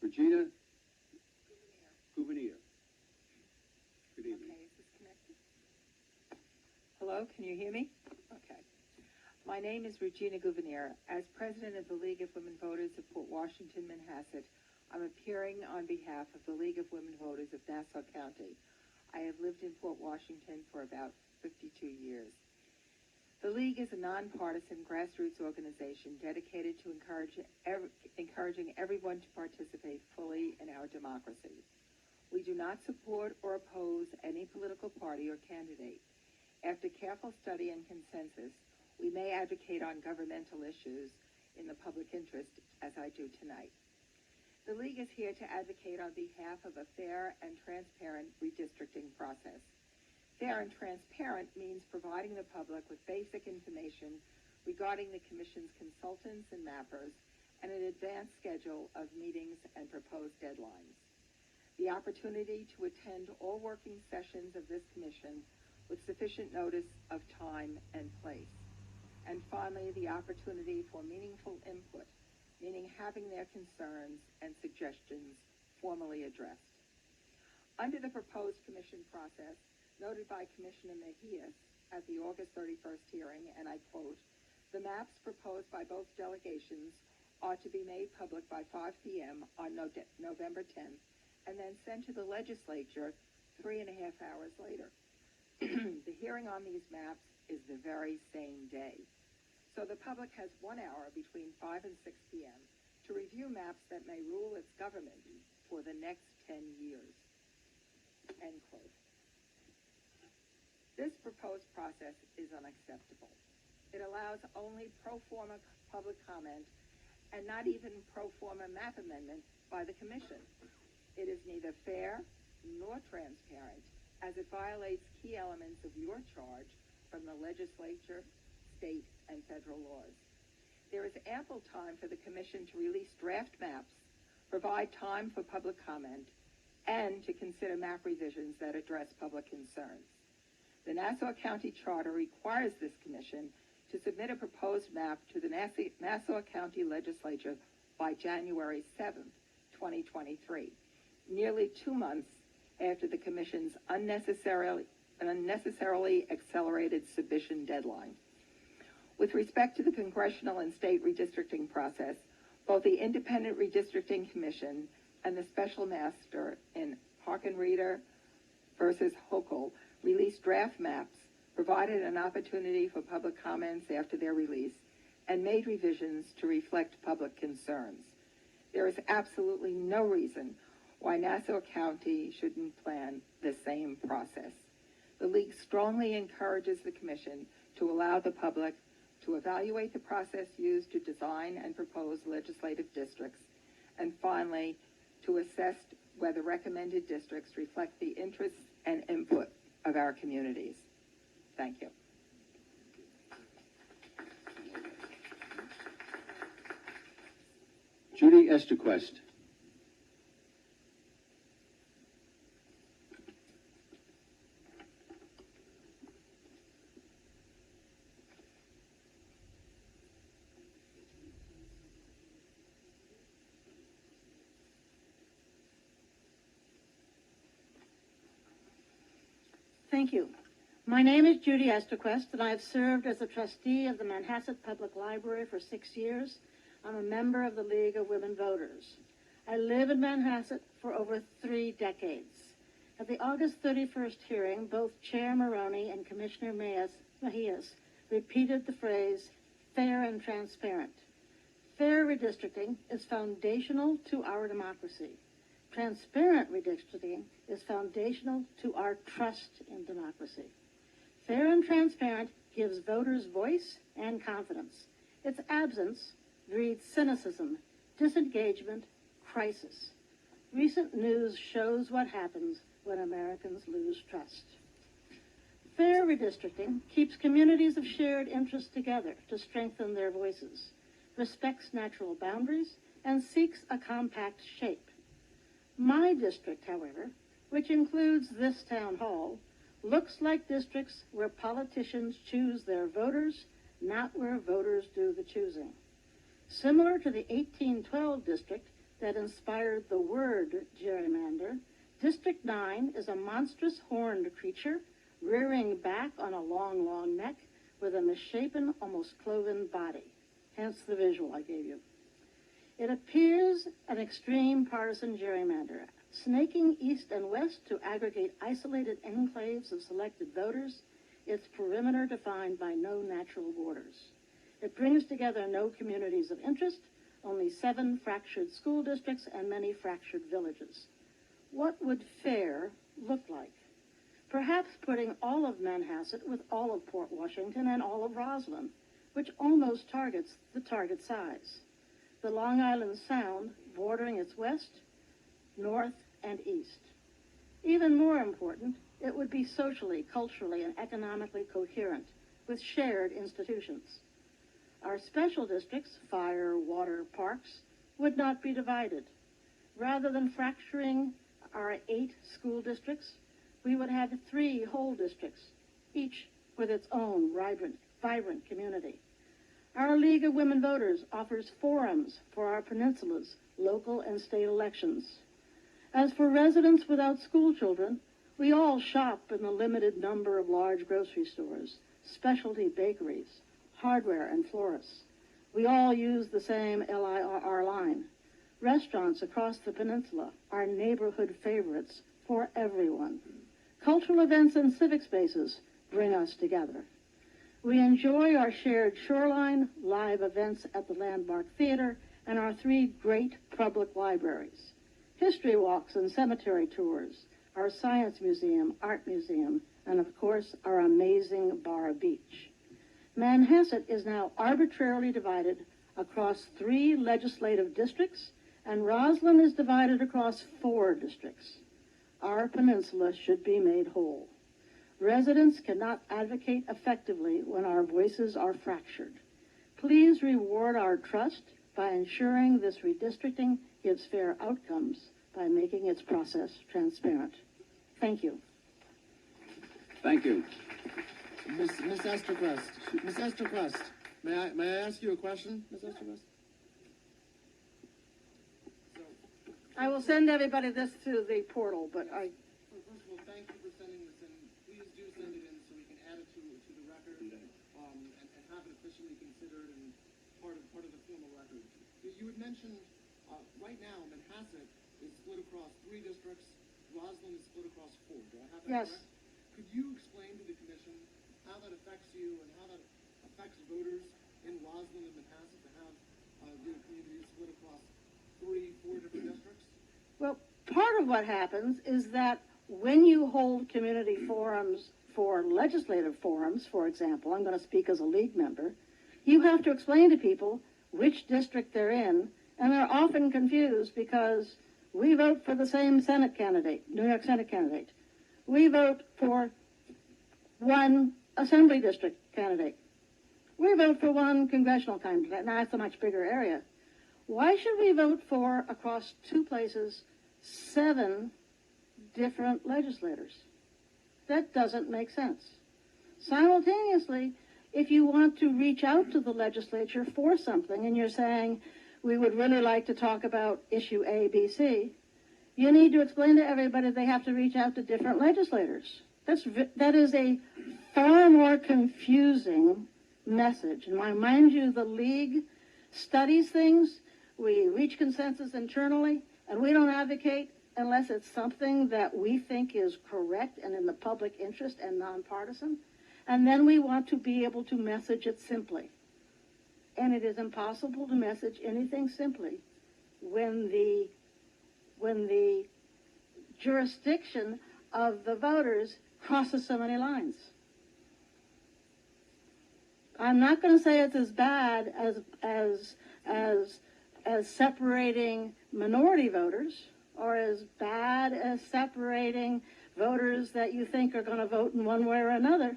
Regina Goutevenier. Good evening. Okay, is this connected? Hello, can you hear me? Okay. My name is Regina Goutevenier. As president of the League of Women Voters of Port Washington-Manhasset, I'm appearing on behalf of the League of Women Voters of Nassau County. I have lived in Port Washington for about 52 years. The League is a nonpartisan grassroots organization dedicated to encouraging everyone to participate fully in our democracy. We do not support or oppose any political party or candidate. After careful study and consensus, we may advocate on governmental issues in the public interest, as I do tonight. The League is here to advocate on behalf of a fair and transparent redistricting process. Fair and transparent means providing the public with basic information regarding the Commission's consultants and mappers and an advanced schedule of meetings and proposed deadlines. The opportunity to attend all working sessions of this Commission with sufficient notice of time and place. And finally, the opportunity for meaningful input, meaning having their concerns and suggestions formally addressed. Under the proposed Commission process, noted by Commissioner Mejias at the August 31st hearing, and I quote, "The maps proposed by both delegations are to be made public by 5 p.m. on November 10th, and then sent to the legislature 3.5 hours later. The hearing on these maps is the very same day. So the public has 1 hour between 5 and 6 p.m. to review maps that may rule its government for the next 10 years." End quote. This proposed process is unacceptable. It allows only pro forma public comment and not even pro forma map amendment by the Commission. It is neither fair nor transparent, as it violates key elements of your charge from the legislature, state, and federal laws. There is ample time for the Commission to release draft maps, provide time for public comment, and to consider map revisions that address public concerns. The Nassau County Charter requires this Commission to submit a proposed map to the Nassau County Legislature by January 7th, 2023, nearly 2 months after the Commission's unnecessarily accelerated submission deadline. With respect to the congressional and state redistricting process, both the Independent Redistricting Commission and the Special Master in Harkin-Reeder versus Hochul released draft maps, provided an opportunity for public comments after their release, and made revisions to reflect public concerns. There is absolutely no reason why Nassau County shouldn't plan the same process. The League strongly encourages the Commission to allow the public to evaluate the process used to design and propose legislative districts, and finally, to assess whether recommended districts reflect the interests and input of our communities. Thank you. Judy Esterquest. Thank you. My name is Judy Esterquest, and I have served as a trustee of the Manhasset Public Library for 6 years. I'm a member of the League of Women Voters. I live in Manhasset for over 3 decades. At the August 31st hearing, both Chair Maroney and Commissioner Mejias repeated the phrase, fair and transparent. Fair redistricting is foundational to our democracy. Transparent redistricting is foundational to our trust in democracy. Fair and transparent gives voters voice and confidence. Its absence breeds cynicism, disengagement, crisis. Recent news shows what happens when Americans lose trust. Fair redistricting keeps communities of shared interest together to strengthen their voices, respects natural boundaries, and seeks a compact shape. My district, however, which includes this town hall, looks like districts where politicians choose their voters, not where voters do the choosing. Similar to the 1812 district, that inspired the word gerrymander, District 9 is a monstrous horned creature rearing back on a long, long neck with a misshapen, almost cloven body. Hence the visual I gave you. It appears an extreme partisan gerrymander, snaking east and west to aggregate isolated enclaves of selected voters, its perimeter defined by no natural borders. It brings together no communities of interest, only 7 fractured school districts and many fractured villages. What would fair look like? Perhaps putting all of Manhasset with all of Port Washington and all of Roslyn, which almost targets the target size. The Long Island Sound bordering its west, north, and east. Even more important, it would be socially, culturally, and economically coherent with shared institutions. Our special districts, fire, water, parks, would not be divided. Rather than fracturing our 8 school districts, we would have 3 whole districts, each with its own vibrant community. Our League of Women Voters offers forums for our peninsula's local and state elections. As for residents without school children, we all shop in the limited number of large grocery stores, specialty bakeries, hardware, and florists. We all use the same LIRR line. Restaurants across the peninsula are neighborhood favorites for everyone. Cultural events and civic spaces bring us together. We enjoy our shared shoreline, live events at the Landmark Theater, and our 3 great public libraries. History walks and cemetery tours, our science museum, art museum, and of course, our amazing Bar Beach. Manhasset is now arbitrarily divided across 3 legislative districts, and Roslyn is divided across 4 districts. Our peninsula should be made whole. Residents cannot advocate effectively when our voices are fractured. Please reward our trust by ensuring this redistricting gives fair outcomes by making its process transparent. Thank you. Thank you. Miss Esterquest. Miss Esterquest, may I ask you a question, Miss Esterquest? I will send everybody this through the portal, but Well, first of all, thank you for sending this in. Please do send it in so we can add it to the record, and have it officially considered and part of the formal record. You had mentioned right now Manhasset is split across 3 districts. Roslyn is split across 4. Do I have that yes. correct? Could you explain to the commission how that affects you and how that affects voters in Roslyn and Manhasset to have the communities split across 3-4 different districts? Well, part of what happens is that when you hold community forums for legislative forums, for example, I'm going to speak as a league member, you have to explain to people which district they're in, and they're often confused because we vote for the same Senate candidate, New York Senate candidate. We vote for one Assembly District candidate. We vote for one congressional candidate. Now, that's a much bigger area. Why should we vote for, across 2 places, 7 different legislators? That doesn't make sense. Simultaneously, if you want to reach out to the legislature for something and you're saying, we would really like to talk about issue A, B, C, you need to explain to everybody they have to reach out to different legislators. That is a far more confusing message. And I mind you, the League studies things, we reach consensus internally, and we don't advocate unless it's something that we think is correct and in the public interest and nonpartisan. And then we want to be able to message it simply. And it is impossible to message anything simply when the jurisdiction of the voters crosses so many lines. I'm not going to say it's as bad as separating minority voters, or as bad as separating voters that you think are going to vote in one way or another,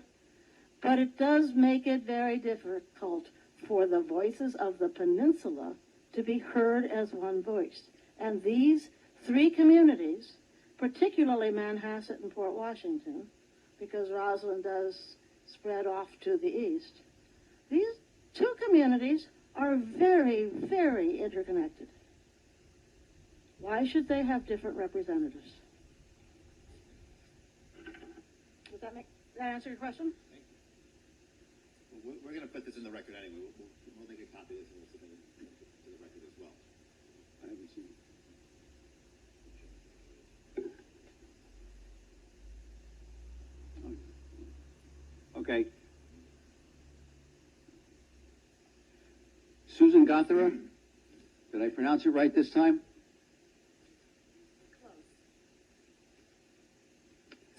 but it does make it very difficult for the voices of the peninsula to be heard as one voice. And these 3 communities, particularly Manhasset and Port Washington, because Roslyn does spread off to the east, these 2 communities are very, very interconnected. Why should they have different representatives? Does that answer your question? Thank you. We're going to put this in the record anyway. We'll make a copy of this and we'll submit it to the record as well. I haven't seen it. Okay. Susan Gotterer, did I pronounce it right this time?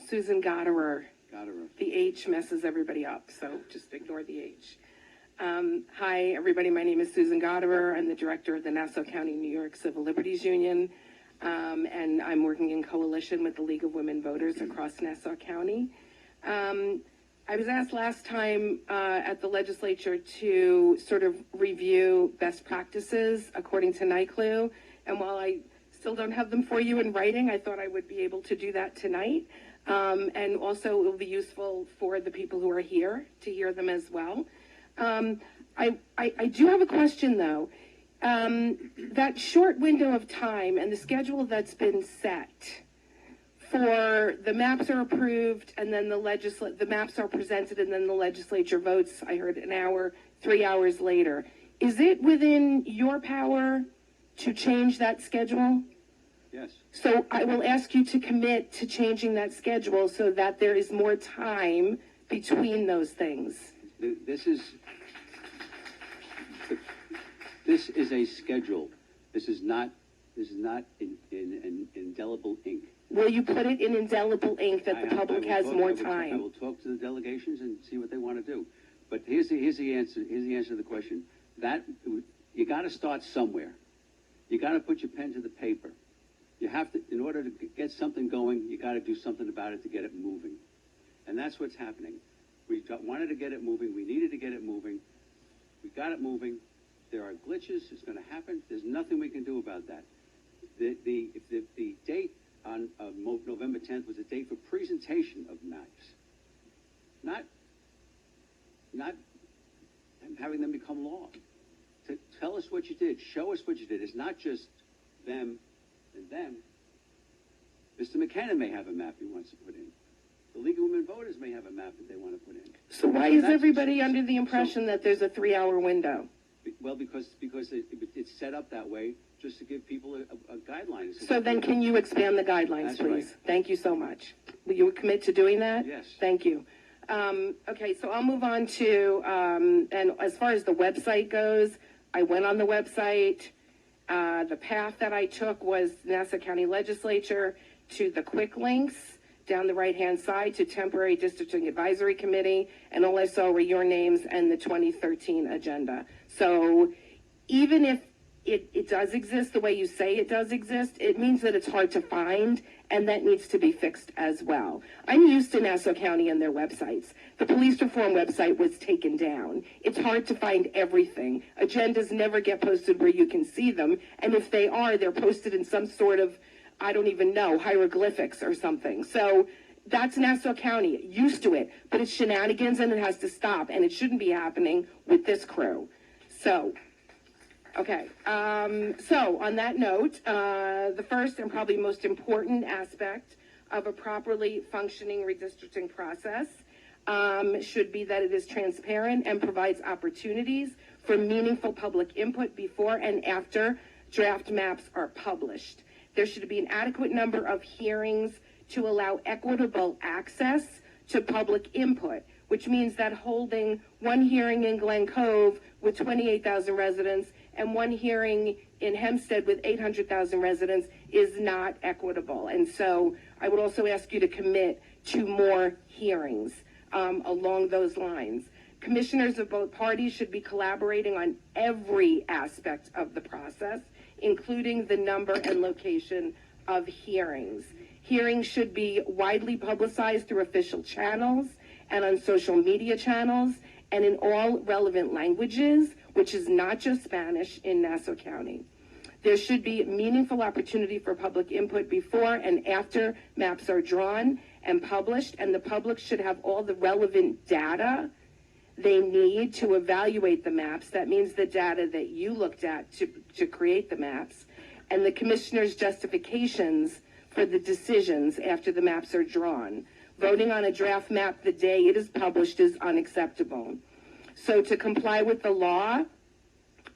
Susan Gotterer. Gotterer. The H messes everybody up, so just ignore the H. Hi, everybody. My name is Susan Gotterer. I'm the director of the Nassau County, New York Civil Liberties Union, and I'm working in coalition with the League of Women Voters across Nassau County. I was asked last time at the legislature to sort of review best practices according to NICLU, and while I still don't have them for you in writing, I thought I would be able to do that tonight. And also it will be useful for the people who are here to hear them as well. I do have a question though. That short window of time and the schedule that's been set for the maps are approved and then the maps are presented and then the legislature votes, I heard an hour, 3 hours later. Is it within your power to change that schedule? Yes. So I will ask you to commit to changing that schedule so that there is more time between those things. This is a schedule. This is not in indelible ink. Will you put it in indelible ink that the public has more time? I will talk to the delegations and see what they want to do. But here's the answer. Here's the answer to the question. That you got to start somewhere. You got to put your pen to the paper. You have to, in order to get something going, you got to do something about it to get it moving. And that's what's happening. We wanted to get it moving. We needed to get it moving. We got it moving. There are glitches. It's going to happen. There's nothing we can do about that. The date on November 10th was a date for presentation of maps, not having them become law. To tell us what you did. Show us what you did. It's not just them and them. Mr. McKenna may have a map he wants to put in. The League of Women Voters may have a map that they want to put in. So why is everybody under the impression that there's a 3-hour window? Well, because it's set up that way just to give people a guideline. So then can you expand the guidelines, That's please? right. Thank you so much. Will you commit to doing that? Yes. Thank you. Okay, so I'll move on to, and as far as the website goes, I went on the website. The path that I took was Nassau County Legislature to the quick links down the right-hand side to Temporary Districting Advisory Committee, and all I saw were your names and the 2013 agenda. So even if it does exist the way you say it does exist, it means that it's hard to find, and that needs to be fixed as well. I'm used to Nassau County and their websites. The police reform website was taken down. It's hard to find everything. Agendas never get posted where you can see them, and if they are, they're posted in some sort of, I don't even know, hieroglyphics or something. So that's Nassau County, used to it, but it's shenanigans and it has to stop, and it shouldn't be happening with this crew. So, okay, so on that note, the first and probably most important aspect of a properly functioning redistricting process should be that it is transparent and provides opportunities for meaningful public input before and after draft maps are published. There should be an adequate number of hearings to allow equitable access to public input, which means that holding one hearing in Glen Cove with 28,000 residents and one hearing in Hempstead with 800,000 residents is not equitable. And so I would also ask you to commit to more hearings along those lines. Commissioners of both parties should be collaborating on every aspect of the process, including the number and location of hearings. Hearings should be widely publicized through official channels and on social media channels and in all relevant languages, which is not just Spanish in Nassau County. There should be meaningful opportunity for public input before and after maps are drawn and published, and the public should have all the relevant data they need to evaluate the maps. That means the data that you looked at to create the maps, and the commissioner's justifications for the decisions after the maps are drawn. Voting on a draft map the day it is published is unacceptable. So to comply with the law,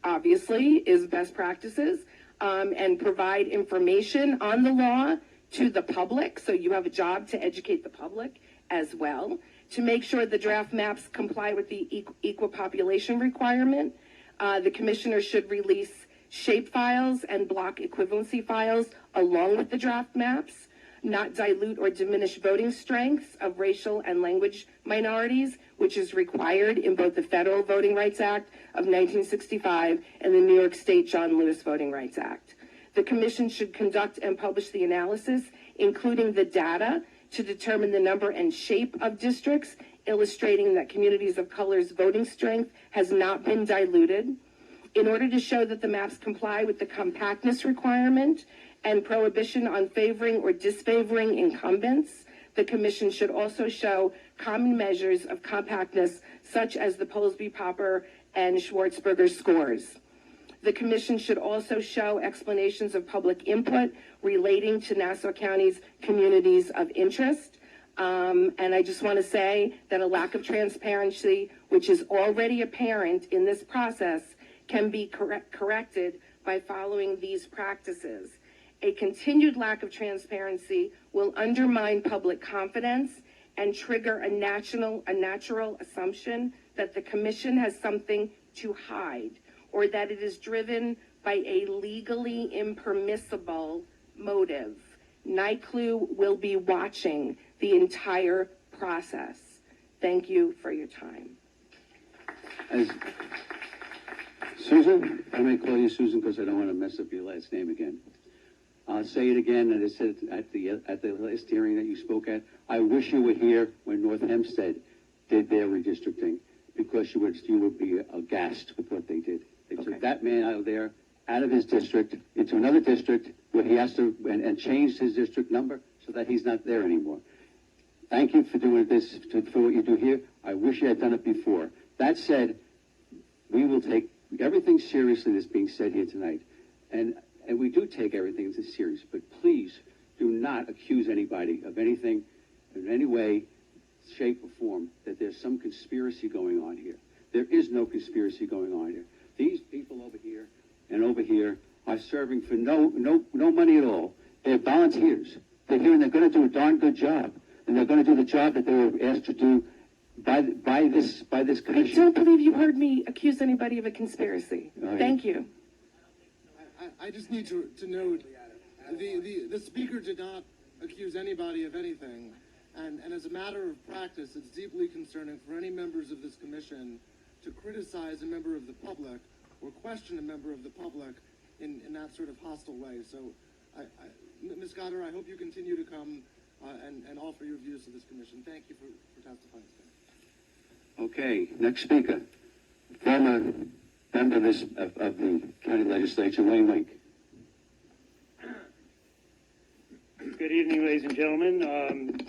obviously, is best practices, and provide information on the law to the public. So you have a job to educate the public as well, to make sure the draft maps comply with the equal population requirement. The commissioner should release shape files and block equivalency files along with the draft maps, not dilute or diminish voting strengths of racial and language minorities, which is required in both the Federal Voting Rights Act of 1965 and the New York State John Lewis Voting Rights Act. The commission should conduct and publish the analysis, including the data, to determine the number and shape of districts, illustrating that communities of color's voting strength has not been diluted. In order to show that the maps comply with the compactness requirement and prohibition on favoring or disfavoring incumbents, the commission should also show common measures of compactness, such as the Polsby-Popper and Schwartzberger scores. The commission should also show explanations of public input relating to Nassau County's communities of interest. And I just want to say that a lack of transparency, which is already apparent in this process, can be corrected by following these practices. A continued lack of transparency will undermine public confidence and trigger a natural assumption that the commission has something to hide, or that it is driven by a legally impermissible motive. NICLU will be watching the entire process. Thank you for your time. Susan, I may call you Susan because I don't want to mess up your last name again. I'll say it again, and I said it at the last hearing that you spoke at. I wish you were here when North Hempstead did their redistricting, because you would be aghast with what they did. They took that man out of his district into another district where he has to, and changed his district number so that he's not there anymore. Thank you for doing this, for what you do here. I wish you had done it before. That said, we will take everything seriously that's being said here tonight. And we do take everything this serious, but please do not accuse anybody of anything in any way, shape, or form that there's some conspiracy going on here. There is no conspiracy going on here. These people over here and over here are serving for no money at all. They're volunteers. They're here and they're going to do a darn good job. And they're going to do the job that they were asked to do by this commission. I don't believe you heard me accuse anybody of a conspiracy. Thank you. I just need to note, the speaker did not accuse anybody of anything, and as a matter of practice, it's deeply concerning for any members of this commission to criticize a member of the public or question a member of the public in that sort of hostile way. So, Ms. Gotterer, I hope you continue to come and offer your views to this commission. Thank you for testifying today. Okay, next speaker, former member of the county legislature, Wayne Wink. Good evening, ladies and gentlemen.